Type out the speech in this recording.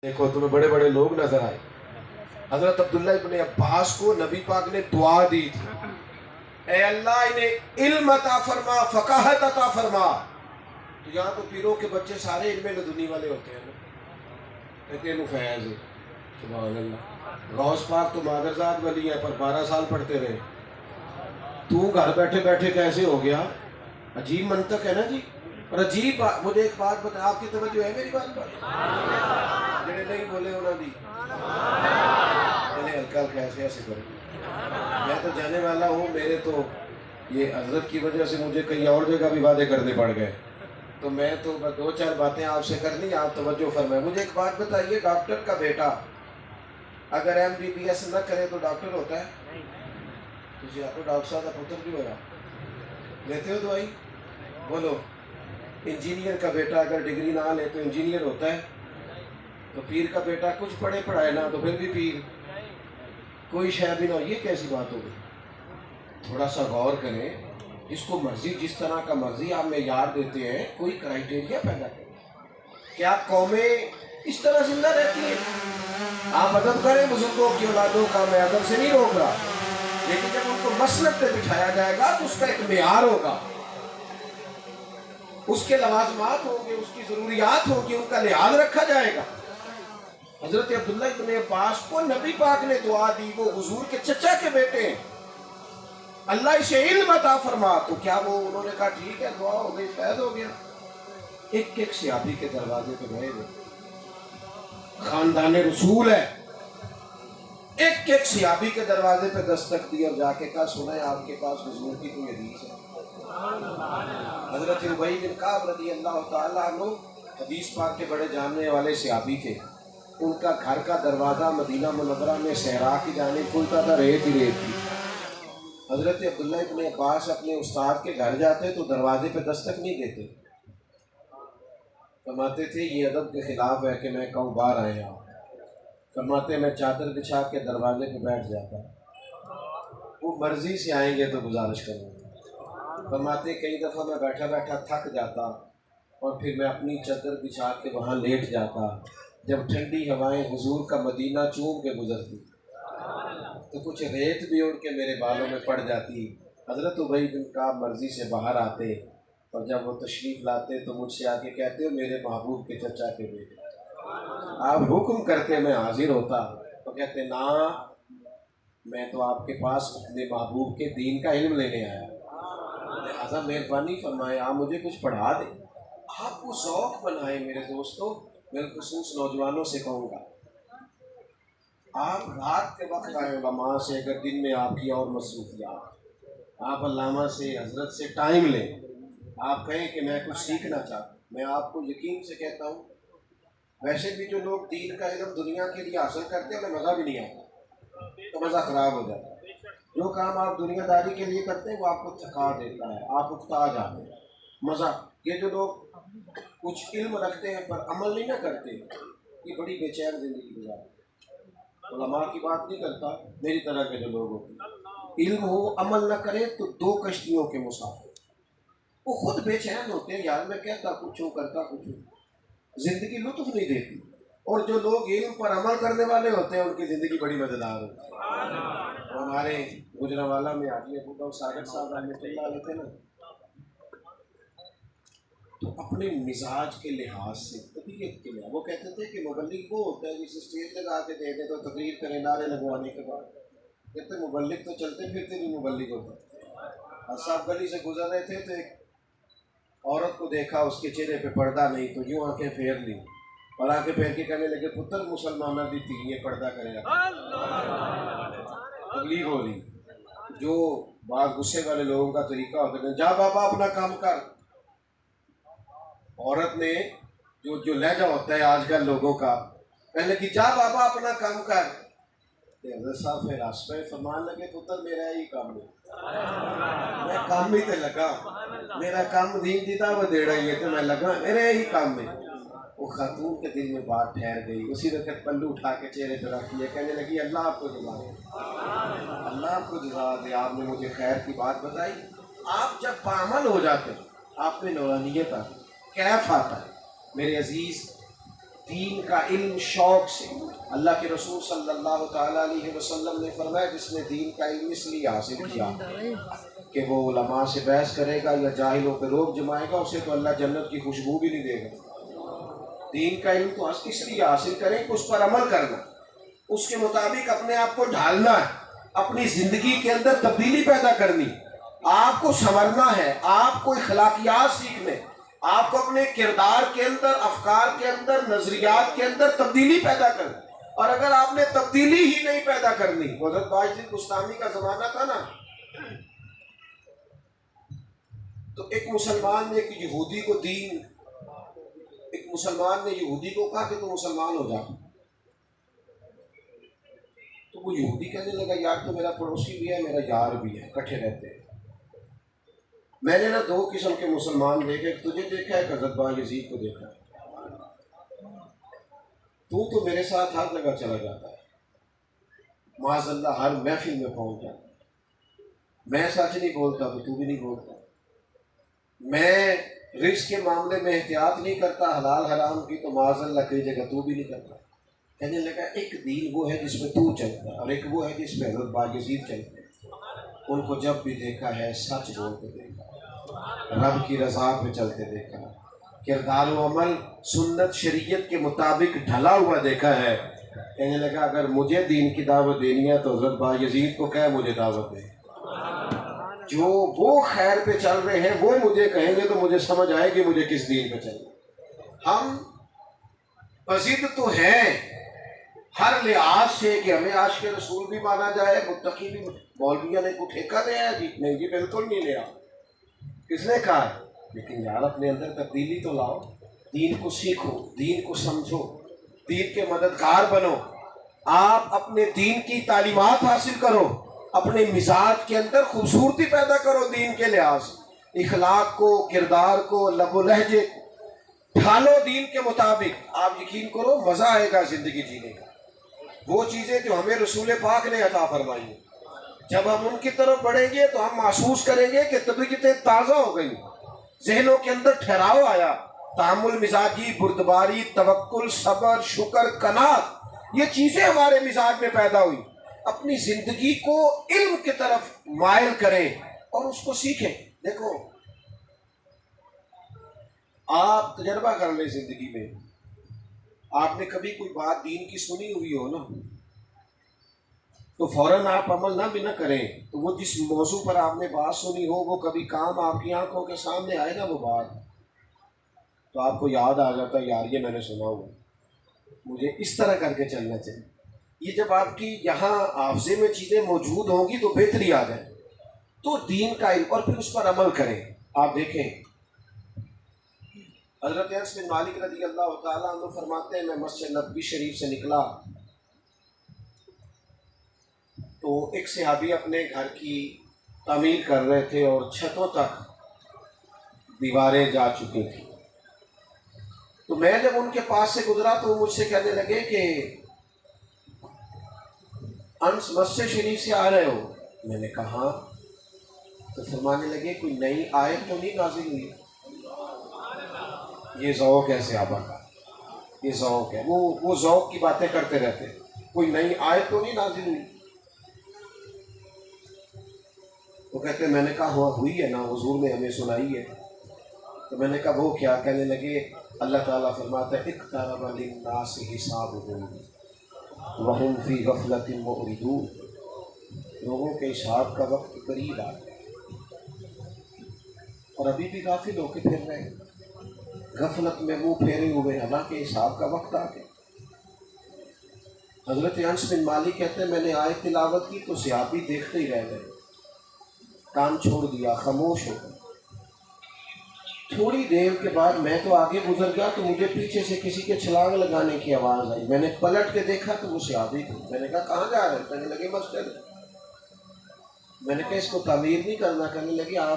دیکھو تمہیں بڑے بڑے لوگ نظر آئے. حضرت عبداللہ ابن عباس کو نبی پاک نے دعا دی تھی, اے اللہ انہیں علم عطا فرما, فقاہت عطا فرما. تو یہاں تو پیروں کے بچے سارے علم لدنی والے ہوتے ہیں نا, کہتے ہیں فیض. سبحان اللہ. غوث پاک تو مادرزاد ولی ہے پر 12 سال پڑھتے رہے. تو گھر بیٹھے بیٹھے کیسے ہو گیا؟ عجیب منطق ہے نا جی. اور عجیب بات, مجھے ایک بات بتا, آپ کی توجہ ہے میری بات پر؟ جنہیں نہیں بولے انہوں نے ہلکا ہلکا ایسے ایسے کرو. میں تو جانے والا ہوں, میرے تو یہ حضرت کی وجہ سے مجھے کئی اور جگہ بھی وعدے کرنے پڑ گئے, تو میں تو 2-4 باتیں آپ سے کرنی, آپ توجہ فرمائیں. مجھے ایک بات بتائیے, ڈاکٹر کا بیٹا اگر MBBS نہ کرے تو ڈاکٹر ہوتا ہے؟ تجھے آپ کو ڈاکٹر صاحب کا پتر بھی ہوا, لیتے ہو دوائی؟ بولو. انجینئر کا بیٹا اگر ڈگری نہ لے تو انجینئر ہوتا ہے؟ تو پیر کا بیٹا کچھ پڑھے پڑھائے نہ تو پھر بھی پیر, کوئی شے بھی نہ ہو. یہ کیسی بات ہوگی؟ تھوڑا سا غور کریں. جس کو مرضی, جس طرح کا مرضی آپ معیار دیتے ہیں, کوئی کرائیٹیریا پیدا کریں. کیا قومیں اس طرح زندہ رہتی ہیں؟ آپ ادب کریں بزرگوں کی اولادوں کا, میں ادب سے نہیں روک رہا, لیکن جب ان کو مسلک پہ بٹھایا جائے گا تو اس کا ایک معیار ہوگا, اس کے لوازمات ہوں گے, اس کی ضروریات ہوں گی, ان کا لحاظ رکھا جائے گا. حضرت عبداللہ ابن عباس کو نبی پاک نے دعا دی, وہ حضور کے چچا کے بیٹے ہیں, اللہ اسے علم عطا فرما. تو کیا وہ انہوں نے کہا ٹھیک ہے دعا ہو گئی, فیض ہو گیا؟ ایک ایک صحابی کے دروازے پہ گئے ہوئے, خاندان رسول ہے, ایک ایک صحابی کے دروازے پہ دستک دی اور جا کے کہا سنیں آپ کے پاس حضور کی کوئی حدیث ہے؟ حضرت ابی بن کعب رضی اللہ تعالیٰ عنہ حدیث پاک کے بڑے جاننے والے صحابی تھے. ان کا گھر کا دروازہ مدینہ منورہ میں صحرا کی جانب کھلتا تھا, ریت ہی ریت تھی. حضرت عبداللہ ابن عباس اپنے استاد کے گھر جاتے تو دروازے پہ دستک نہیں دیتے, فرماتے تھے یہ ادب کے خلاف ہے کہ میں کہوں باہر آئے آپ. فرماتے میں چادر بچھا کے دروازے پہ بیٹھ جاتا, وہ مرضی سے آئیں گے تو گزارش کروں گا. فرماتے کئی دفعہ میں بیٹھا بیٹھا تھک جاتا اور پھر میں اپنی چادر بچھا کے وہاں لیٹ جاتا. جب ٹھنڈی ہوائیں حضور کا مدینہ چوم کے گزرتی تو کچھ ریت بھی اڑ کے میرے بالوں میں پڑ جاتی. حضرت ابی بن کعب مرضی سے باہر آتے اور جب وہ تشریف لاتے تو مجھ سے آ کے کہتے ہو میرے محبوب کے چچا کے بیٹے, آپ حکم کرتے میں حاضر ہوتا. تو کہتے نا, میں تو آپ کے پاس اپنے محبوب کے دین کا علم لینے آیا, لہٰذا مہربانی فرمائے آپ مجھے کچھ پڑھا دیں. آپ کو ذوق بنائیں میرے دوستوں, بالخصوص نوجوانوں سے کہوں گا, آپ رات کے وقت آئے علماء سے, اگر دن میں آپ کی اور مصروفیات, آپ علامہ سے حضرت سے ٹائم لیں, آپ کہیں کہ میں کچھ سیکھنا چاہتا ہوں. میں آپ کو یقین سے کہتا ہوں, ویسے بھی جو لوگ دین کا علم دنیا کے لیے حاصل کرتے ہیں انہیں مزہ بھی نہیں آتا, تو مزہ خراب ہو جاتا ہے. جو کام آپ دنیا داری کے لیے کرتے ہیں وہ آپ کو تھکا دیتا ہے, آپ اکتا جاتے ہیں. مزہ, یہ جو لوگ کچھ علم رکھتے ہیں پر عمل نہیں نہ کرتے, یہ بڑی بے چین زندگی گزارتے ہیں. علماء کی بات نہیں کرتا, میری طرح کے جو لوگ ہوتے ہیں, علم ہو عمل نہ کرے تو 2 کشتیوں کے مسافر, وہ خود بے چین ہوتے ہیں, یار میں کہتا کچھ ہوں کرتا کچھ ہوں, زندگی لطف نہیں دیتی. اور جو لوگ علم پر عمل کرنے والے ہوتے ہیں ان کی زندگی بڑی مزیدار ہوتی ہے. ہمارے گجرانوالہ میں حاجی ابو صادق صاحب رحمۃ اللہ علیہ تھے نا, تو اپنے مزاج کے لحاظ سے, طبیعت کے لحاظ, وہ کہتے تھے کہ مبلغ وہ ہوتا ہے جسے اسٹیج لگا کے دے دے تو تقریر کرے نعرے لگوانے کے بعد. کہتے مبلغ تو چلتے پھرتے بھی مبلغ ہوتا ہے. اور صاحب گلی سے گزر رہے تھے تو ایک عورت کو دیکھا, اس کے چہرے پہ پردہ نہیں, تو یوں آنکھیں پھیر لی اور آنکھیں پھیر کے کہنے لگے پتر مسلمانہ دی تھی یہ پردہ کرے گا. تبلیغ ہو رہی. جو بعض غصے والے لوگوں کا طریقہ ہوتا ہے, جا بابا اپنا کام کر. عورت نے جو لہجہ ہوتا ہے آج کل لوگوں کا, کہنے لگی جا بابا اپنا کام کر. حضرت صاحب پھر آسپے فرمان لگے پتر میرا یہی کام ہے, میں کام ہی تے لگا, میرا کام دین دی دعوت دے رہی ہے تو میں لگا میرا یہی کام ہے. وہ خاتون کے دل میں بات ٹھہر گئی, اسی وقت پلو اٹھا کے چہرے پہ رکھ لیا, کہنے لگی اللہ آپ کو جزا دے, اللہ آپ کو جزا دے, آپ نے مجھے خیر کی بات بتائی. آپ جب بعمل ہو جاتے آپ میں نورانیت آتی, کیف آتا ہے. میرے عزیز, دین کا علم شوق سے. اللہ کے رسول صلی اللہ تعالیٰ علیہ وسلم نے فرمایا جس نے دین کا علم اس لیے حاصل کیا کہ وہ علماء سے بحث کرے گا یا جاہلوں پہ روب جمائے گا، اسے تو اللہ جنت کی خوشبو بھی نہیں دے گا. دین کا علم تو اس لیے حاصل کریں کہ اس پر عمل کرنا، اس کے مطابق اپنے آپ کو ڈھالنا ہے، اپنی زندگی کے اندر تبدیلی پیدا کرنی، آپ کو سنورنا ہے، آپ کو اخلاقیات سیکھنے، آپ کو اپنے کردار کے اندر، افکار کے اندر، نظریات کے اندر تبدیلی پیدا کرنی. اور اگر آپ نے تبدیلی ہی نہیں پیدا کرنی، حضرت باجد بستامی کا زمانہ تھا نا، تو ایک مسلمان نے ایک یہودی کو کہا کہ تو مسلمان ہو جا. تو وہ یہودی کہنے لگا یار تو میرا پڑوسی بھی ہے، میرا یار بھی ہے، اکٹھے رہتے ہیں. میں نے نا دو قسم کے مسلمان دیکھے، ایک تجھے دیکھا ہے، حضرت باجد کو دیکھا ہے. تو میرے ساتھ ہر جگہ چلا جاتا ہے، معاذ اللہ ہر محفل میں پہنچ جاتا ہے. میں سچ نہیں بولتا تو بھی نہیں بولتا. میں رزق کے معاملے میں احتیاط نہیں کرتا حلال حرام کی، تو معاذ اللہ کئی جگہ تو بھی نہیں کرتا. کہنے لگا ایک دین وہ ہے جس میں تو چلتا ہے اور ایک وہ ہے جس میں حضرت باجد چلتے ہیں. ان کو جب بھی دیکھا ہے سچ بولتے دیکھا، رب کی رضا پہ چلتے دیکھا، کردار و عمل سنت شریعت کے مطابق ڈھلا ہوا دیکھا ہے. کہنے لگا اگر مجھے دین کی دعوت دینی ہے تو حضرت باجد کو کہے مجھے دعوت دے. جو وہ خیر پہ چل رہے ہیں وہ مجھے کہیں گے تو مجھے سمجھ آئے گی مجھے کس دین پہ چلنا. ہم بضد تو ہیں ہر لحاظ سے کہ ہمیں عاشق رسول بھی مانا جائے، متقی بھی. مولویہ نے کو ٹھیکہ دیا ہے جی؟ نہیں جی بالکل نہیں لیا. کس نے کہا ہے؟ لیکن یار اپنے اندر تبدیلی تو لاؤ، دین کو سیکھو، دین کو سمجھو، دین کے مددگار بنو. آپ اپنے دین کی تعلیمات حاصل کرو، اپنے مزاج کے اندر خوبصورتی پیدا کرو، دین کے لحاظ اخلاق کو، کردار کو، لب و لہجے ڈھالو دین کے مطابق. آپ یقین کرو مزہ آئے گا زندگی جینے کا. وہ چیزیں جو ہمیں رسول پاک نے عطا فرمائی ہیں، جب ہم ان کی طرف بڑھیں گے تو ہم محسوس کریں گے کہ طبیعتیں تازہ ہو گئی، ذہنوں کے اندر ٹھہراؤ آیا. تحمل مزاجی، بردباری، توکل، صبر، شکر، قناعت، یہ چیزیں ہمارے مزاج میں پیدا ہوئی. اپنی زندگی کو علم کی طرف مائل کریں اور اس کو سیکھیں. دیکھو آپ تجربہ کر لیں زندگی میں، آپ نے کبھی کوئی بات دین کی سنی ہوئی ہو نا، تو فوراً آپ عمل نہ بھی نہ کریں، تو وہ جس موضوع پر آپ نے بات سنی ہو وہ کبھی کام آپ کی آنکھوں کے سامنے آئے نا وہ بات، تو آپ کو یاد آ جاتا ہے یار یہ میں نے سنا ہوا، مجھے اس طرح کر کے چلنا چاہیے. یہ جب آپ کی یہاں حافظے میں چیزیں موجود ہوں گی تو بہتری آ جائے. تو دین کا علم اور پھر اس پر عمل کریں. آپ دیکھیں حضرت انس بن مالک رضی اللہ تعالیٰ عنہ فرماتے ہیں میں مسجد نبوی شریف سے نکلا تو ایک صحابی اپنے گھر کی تعمیر کر رہے تھے اور چھتوں تک دیواریں جا چکی تھیں. تو میں جب ان کے پاس سے گزرا تو مجھ سے کہنے لگے کہ انس مسجد شریف سے آ رہے ہو؟ میں نے کہا. تو فرمانے لگے کوئی نئی آیت تو نہیں نازل ہوئی؟ یہ ذوق ہے صحابہ کا، یہ ذوق ہے، وہ ذوق کی باتیں کرتے رہتے. کوئی نئی آیت تو نہیں نازل ہوئی؟ وہ کہتے میں نے کہا ہوا ہوئی ہے نا، حضور نے ہمیں سنائی ہے. تو میں نے کہا وہ کیا؟ کہنے لگے اللہ تعالیٰ فرماتا ہے اقترب للناس حسابهم وهم فی غفلۃ معرضون. لوگوں کے حساب کا وقت قریب آ گیا اور ابھی بھی غافل ہو کے پھر رہے ہیں، غفلت میں منہ پھیرے ہوئے، حالانکہ حساب کا وقت آ گیا. حضرت انس بن مالک کہتے ہیں میں نے آیت تلاوت کی تو صحابی دیکھتے ہی رہ گئے، کام چھوڑ دیا، خاموش ہو گئے. تھوڑی دیر کے بعد میں تو آگے گزر گیا تو مجھے پیچھے سے کسی کے چھلانگ لگانے کی آواز آئی. میں نے پلٹ کے دیکھا تو وہ صحابی تھے. میں نے کہا کہاں جا رہے ہیں؟ کہنے لگے مسجد. میں نے کہا اس کو تعمیر نہیں کرنا. کہنے لگے آپ